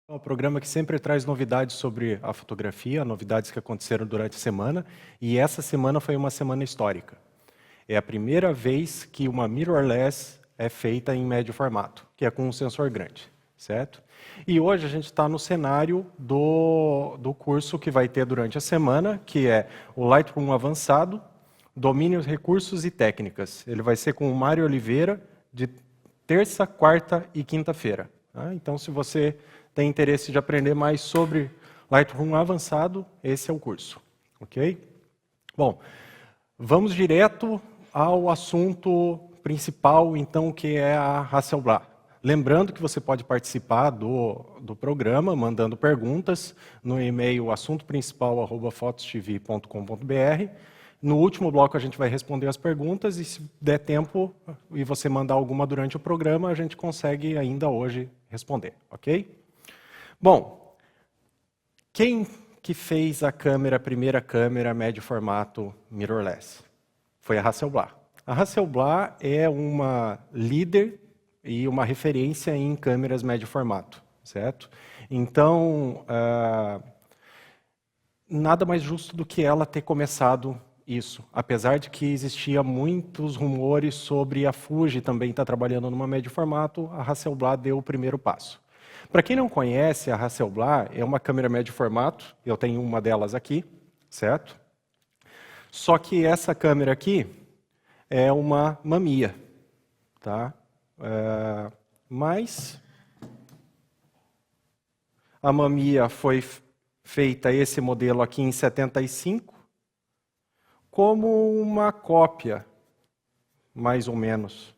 É um programa que sempre traz novidades sobre a fotografia, novidades que aconteceram durante a semana, e essa semana foi uma semana histórica. É a primeira vez que uma mirrorless é feita em médio formato, que é com um sensor grande, certo? E hoje a gente está no cenário do curso que vai ter durante a semana, que é o Lightroom Avançado, Domínio, Recursos e Técnicas. Ele vai ser com o Mário Oliveira, de terça, quarta e quinta-feira. Tá? Então, se você tem interesse de aprender mais sobre Lightroom Avançado, esse é o curso, ok? Bom, vamos direto ao assunto principal, então, que é a Hasselblad. Lembrando que você pode participar do programa, mandando perguntas no e-mail assuntoprincipal@fotostv.com.br. No último bloco a gente vai responder as perguntas e se der tempo e você mandar alguma durante o programa, a gente consegue ainda hoje responder, ok? Bom, quem que fez a primeira câmera médio formato mirrorless? Foi a Hasselblad. A Hasselblad é uma líder e uma referência em câmeras médio formato, certo? Então, nada mais justo do que ela ter começado isso, apesar de que existia muitos rumores sobre a Fuji também estar trabalhando numa médio formato, a Hasselblad deu o primeiro passo. Para quem não conhece, a Hasselblad é uma câmera médio formato, eu tenho uma delas aqui, certo? Só que essa câmera aqui é uma Mamiya, tá? Mas a Mamiya foi feita esse modelo aqui em 75, como uma cópia, mais ou menos,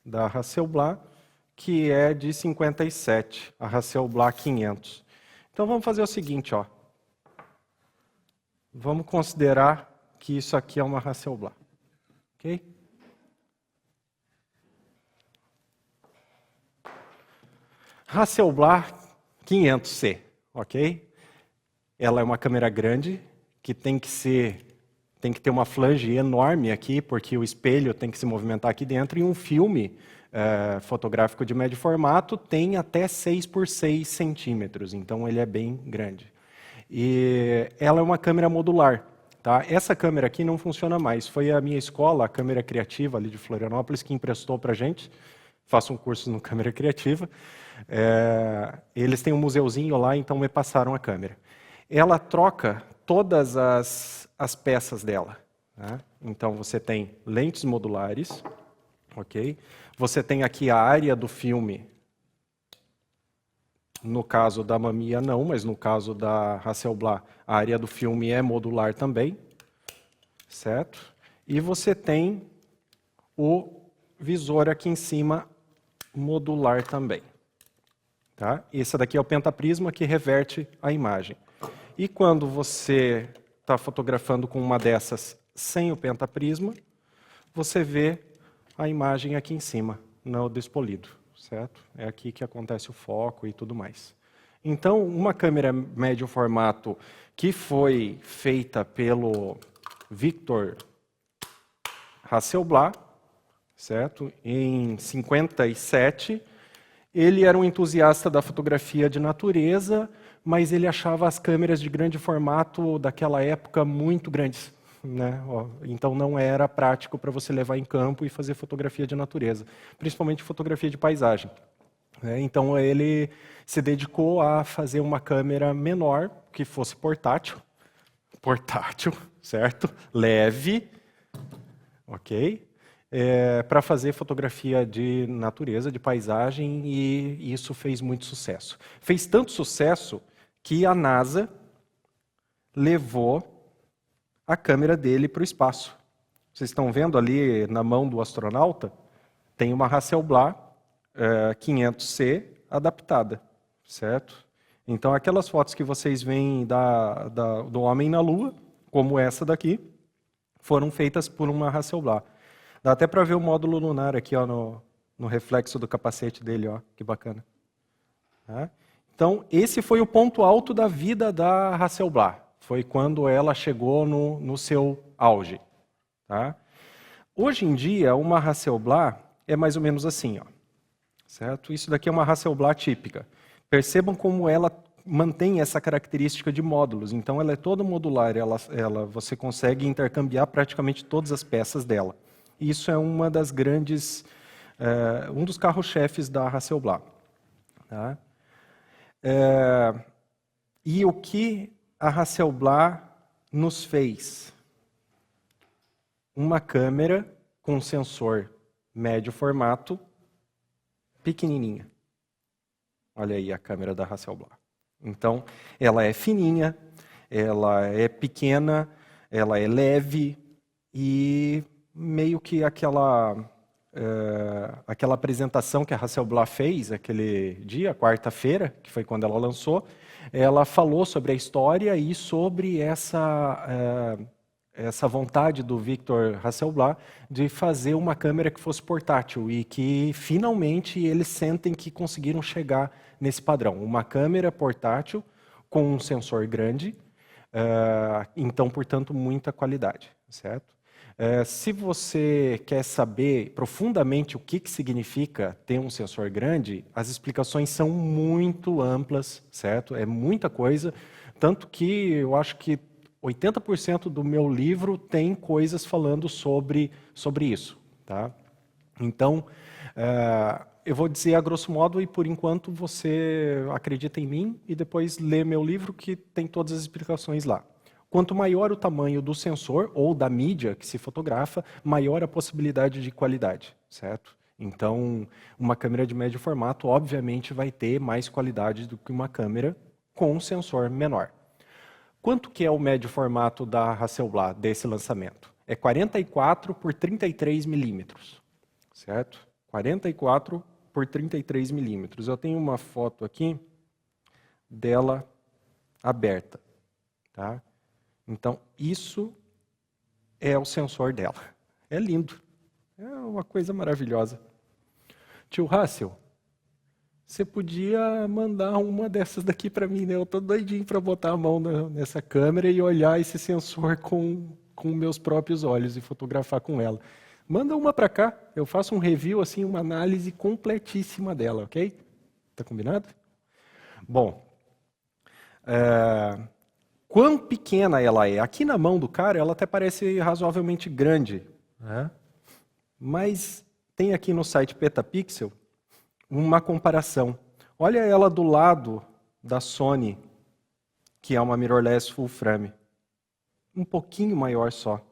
da Hasselblad, que é de 57, a Hasselblad 500. Então vamos fazer o seguinte, ó. Vamos considerar que isso aqui é uma Hasselblad, ok? Hasselblad 500C, ok? Ela é uma câmera grande que tem que ter uma flange enorme aqui, porque o espelho tem que se movimentar aqui dentro, e um filme fotográfico de médio formato tem até 6 por 6 centímetros, então ele é bem grande. E ela é uma câmera modular. Tá? Essa câmera aqui não funciona mais. Foi a minha escola, a Câmera Criativa ali de Florianópolis, que emprestou para a gente. Faço um curso no Câmera Criativa. Eles têm um museuzinho lá, então me passaram a câmera. Ela troca todas as peças dela. Tá? Então você tem lentes modulares, ok? Você tem aqui a área do filme. No caso da Mamiya não, mas no caso da Hasselblad, a área do filme é modular também, certo? E você tem o visor aqui em cima, modular também. Tá? Esse daqui é o pentaprisma que reverte a imagem. E quando você está fotografando com uma dessas sem o pentaprisma, você vê a imagem aqui em cima, no despolido, certo? É aqui que acontece o foco e tudo mais. Então, uma câmera médio formato que foi feita pelo Victor Hasselblad, certo? Em 57, ele era um entusiasta da fotografia de natureza, mas ele achava as câmeras de grande formato daquela época muito grandes. Né? Então não era prático para você levar em campo e fazer fotografia de natureza, principalmente fotografia de paisagem. Então ele se dedicou a fazer uma câmera menor, que fosse portátil, certo? Leve, ok? Para fazer fotografia de natureza, de paisagem, e isso fez muito sucesso. Fez tanto sucesso que a NASA levou a câmera dele para o espaço. Vocês estão vendo ali na mão do astronauta? Tem uma Hasselblad 500C adaptada, certo? Então, aquelas fotos que vocês veem do homem na Lua, como essa daqui, foram feitas por uma Hasselblad. Dá até para ver o módulo lunar aqui, ó, no reflexo do capacete dele, ó, que bacana. Tá? Então, esse foi o ponto alto da vida da Hasselblad. Foi quando ela chegou no seu auge. Tá? Hoje em dia, uma Hasselblad é mais ou menos assim. Ó, certo? Isso daqui é uma Hasselblad típica. Percebam como ela mantém essa característica de módulos. Então, ela é toda modular, você consegue intercambiar praticamente todas as peças dela. Isso é uma das grandes, um dos carros-chefes da Hasselblad. Tá? E o que a Hasselblad nos fez? Uma câmera com sensor médio formato, pequenininha. Olha aí a câmera da Hasselblad. Então, ela é fininha, ela é pequena, ela é leve e meio que aquela apresentação que a Hasselblad fez aquele dia, quarta-feira, que foi quando ela lançou, ela falou sobre a história e sobre essa vontade do Victor Hasselblad de fazer uma câmera que fosse portátil e que finalmente eles sentem que conseguiram chegar nesse padrão. Uma câmera portátil com um sensor grande, então, portanto, muita qualidade, certo? Se você quer saber profundamente o que significa ter um sensor grande, as explicações são muito amplas, certo? É muita coisa, tanto que eu acho que 80% do meu livro tem coisas falando sobre isso. Tá? Então, eu vou dizer a grosso modo e por enquanto você acredita em mim e depois lê meu livro que tem todas as explicações lá. Quanto maior o tamanho do sensor ou da mídia que se fotografa, maior a possibilidade de qualidade, certo? Então, uma câmera de médio formato, obviamente, vai ter mais qualidade do que uma câmera com um sensor menor. Quanto que é o médio formato da Hasselblad desse lançamento? É 44 por 33 milímetros, certo? 44 por 33 milímetros. Eu tenho uma foto aqui dela aberta, tá? Então, isso é o sensor dela. É lindo. É uma coisa maravilhosa. Tio Hassel, você podia mandar uma dessas daqui para mim, né? Eu tô doidinho para botar a mão nessa câmera e olhar esse sensor com meus próprios olhos e fotografar com ela. Manda uma para cá, eu faço um review, assim, uma análise completíssima dela, ok? Tá combinado? Bom, quão pequena ela é? Aqui na mão do cara, ela até parece razoavelmente grande, né? Mas tem aqui no site Petapixel uma comparação. Olha ela do lado da Sony, que é uma mirrorless full frame. Um pouquinho maior só.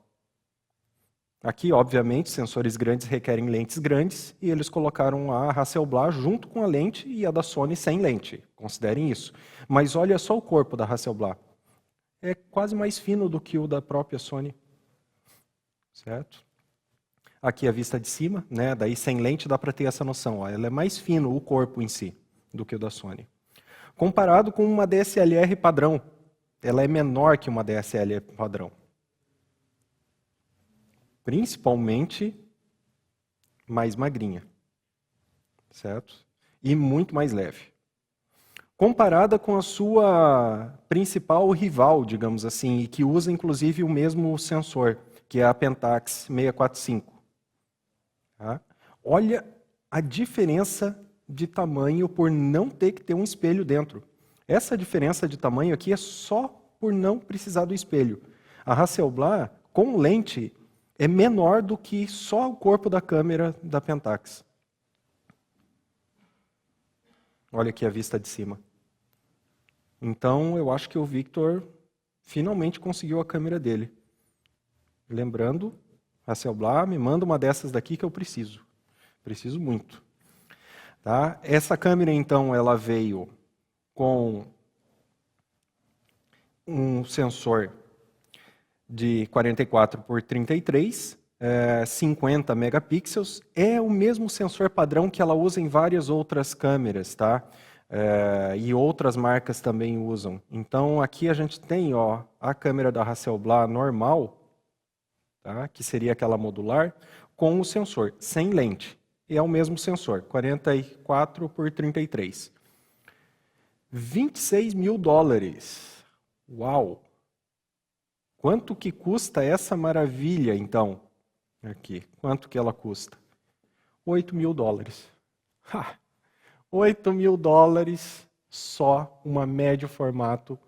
Aqui, obviamente, sensores grandes requerem lentes grandes e eles colocaram a Hasselblad junto com a lente e a da Sony sem lente. Considerem isso. Mas olha só o corpo da Hasselblad. É quase mais fino do que o da própria Sony. Certo? Aqui a vista de cima, né? Daí sem lente dá para ter essa noção. Ó. Ela é mais fino, o corpo em si, do que o da Sony. Comparado com uma DSLR padrão, ela é menor que uma DSLR padrão. Principalmente mais magrinha, certo? E muito mais leve. Comparada com a sua principal rival, digamos assim, e que usa inclusive o mesmo sensor, que é a Pentax 645. Tá? Olha a diferença de tamanho por não ter que ter um espelho dentro. Essa diferença de tamanho aqui é só por não precisar do espelho. A Hasselblad, com lente, é menor do que só o corpo da câmera da Pentax. Olha aqui a vista de cima. Então, eu acho que o Victor finalmente conseguiu a câmera dele. Lembrando, Hasselblad, me manda uma dessas daqui que eu preciso. Preciso muito. Tá? Essa câmera, então, ela veio com um sensor de 44 por 33, 50 megapixels. É o mesmo sensor padrão que ela usa em várias outras câmeras, tá? E outras marcas também usam. Então, aqui a gente tem a câmera da Hasselblad normal, tá? Que seria aquela modular, com o sensor, sem lente. E é o mesmo sensor, 44 por 33. $26 mil. Uau! Quanto que custa essa maravilha, então? Aqui, quanto que ela custa? $8 mil. $8 mil só uma médio formato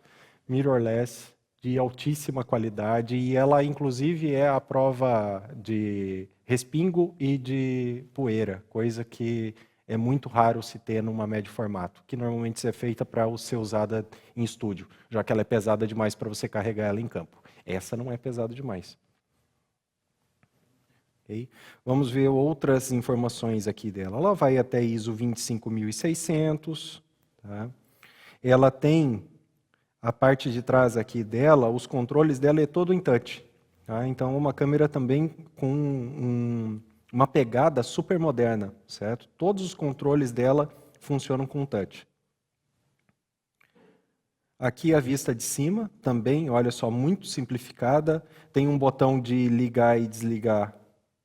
mirrorless de altíssima qualidade, e ela inclusive é a prova de respingo e de poeira, coisa que é muito raro se ter numa médio formato, que normalmente é feita para ser usada em estúdio, já que ela é pesada demais para você carregar ela em campo. Essa não é pesada demais. Okay? Vamos ver outras informações aqui dela. Ela vai até ISO 25600. Tá? Ela tem a parte de trás aqui dela, os controles dela é todo em touch. Tá? Então, uma câmera também com uma pegada super moderna, certo? Todos os controles dela funcionam com touch. Aqui a vista de cima, também, olha só, muito simplificada. Tem um botão de ligar e desligar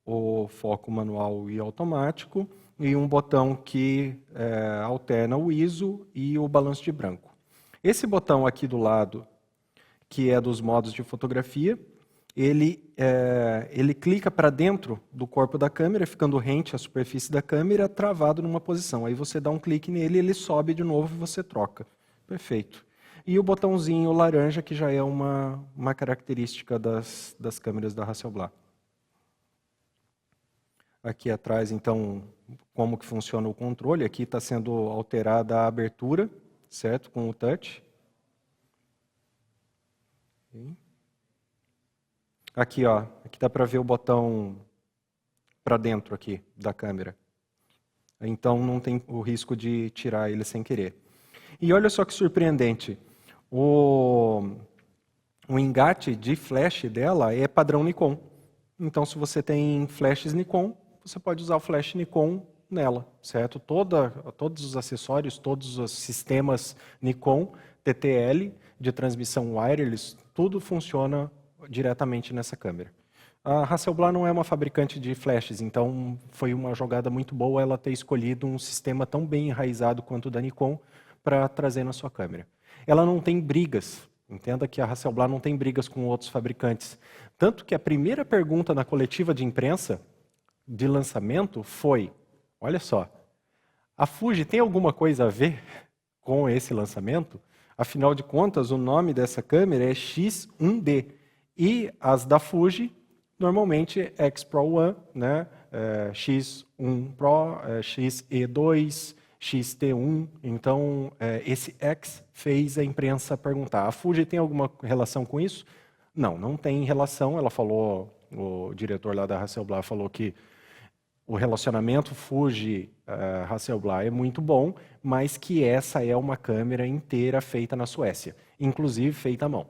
o foco manual e automático, e um botão que alterna o ISO e o balanço de branco. Esse botão aqui do lado, que é dos modos de fotografia, ele clica para dentro do corpo da câmera, ficando rente à superfície da câmera, travado numa posição. Aí você dá um clique nele, ele sobe de novo e você troca. Perfeito. E o botãozinho laranja, que já é uma característica das câmeras da Hasselblad. Aqui atrás, então, como que funciona o controle. Aqui está sendo alterada a abertura, certo? Com o touch. Aqui, ó, aqui dá para ver o botão para dentro aqui da câmera. Então não tem o risco de tirar ele sem querer. E olha só que surpreendente. O engate de flash dela é padrão Nikon. Então, se você tem flashes Nikon, você pode usar o flash Nikon nela, certo? Todos os acessórios, todos os sistemas Nikon, TTL, de transmissão wireless, tudo funciona diretamente nessa câmera. A Hasselblad não é uma fabricante de flashes, então foi uma jogada muito boa ela ter escolhido um sistema tão bem enraizado quanto o da Nikon para trazer na sua câmera. Ela não tem brigas, entenda que a Hasselblad não tem brigas com outros fabricantes. Tanto que a primeira pergunta na coletiva de imprensa de lançamento foi, olha só, a Fuji tem alguma coisa a ver com esse lançamento? Afinal de contas, o nome dessa câmera é X1D. E as da Fuji, normalmente X Pro One, né? X1 Pro, XE2, XT1. Então, esse X fez a imprensa perguntar. A Fuji tem alguma relação com isso? Não, não tem relação. Ela falou, o diretor lá da Hasselblad falou que o relacionamento Fuji-Hasselblad é muito bom, mas que essa é uma câmera inteira feita na Suécia, inclusive feita à mão,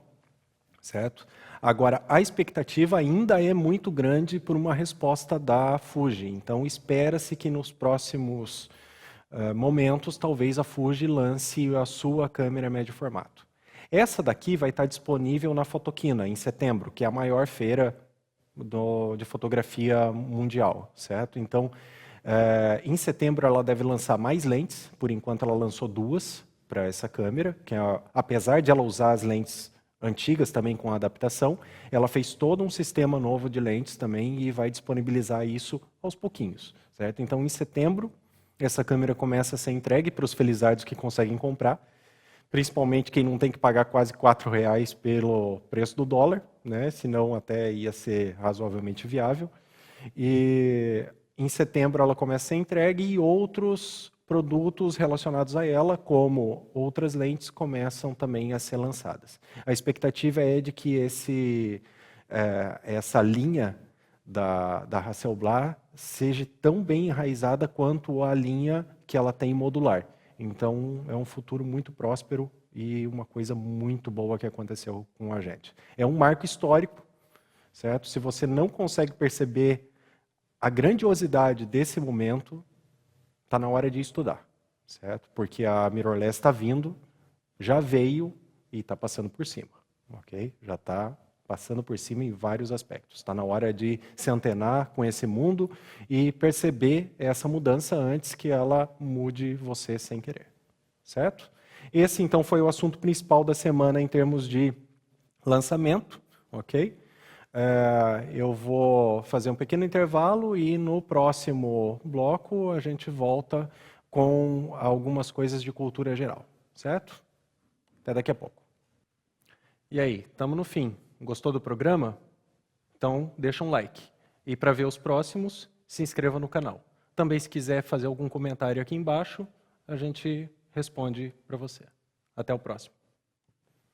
certo? Agora, a expectativa ainda é muito grande por uma resposta da Fuji, então espera-se que nos próximos momentos, talvez a Fuji lance a sua câmera médio formato. Essa daqui vai estar disponível na Photokina, em setembro, que é a maior feira de fotografia mundial, certo? Então, em setembro ela deve lançar mais lentes, por enquanto ela lançou 2 para essa câmera, que apesar de ela usar as lentes antigas também com adaptação, ela fez todo um sistema novo de lentes também e vai disponibilizar isso aos pouquinhos, certo? Então, em setembro, essa câmera começa a ser entregue para os felizardos que conseguem comprar, principalmente quem não tem que pagar quase R$4 pelo preço do dólar, né? Senão até ia ser razoavelmente viável. E em setembro ela começa a ser entregue e outros produtos relacionados a ela, como outras lentes, começam também a ser lançadas. A expectativa é de que essa linha da Hasselblad seja tão bem enraizada quanto a linha que ela tem modular. Então, é um futuro muito próspero e uma coisa muito boa que aconteceu com a gente. É um marco histórico, certo? Se você não consegue perceber a grandiosidade desse momento, está na hora de estudar, certo? Porque a mirrorless está vindo, já veio e está passando por cima, ok? Já está passando por cima em vários aspectos. Está na hora de se antenar com esse mundo e perceber essa mudança antes que ela mude você sem querer, certo? Esse, então, foi o assunto principal da semana em termos de lançamento, ok? Eu vou fazer um pequeno intervalo e no próximo bloco a gente volta com algumas coisas de cultura geral. certo? Até daqui a pouco. E aí, estamos no fim. Gostou do programa? Então, deixa um like. E para ver os próximos, se inscreva no canal. Também, se quiser fazer algum comentário aqui embaixo, a gente responde para você. Até o próximo.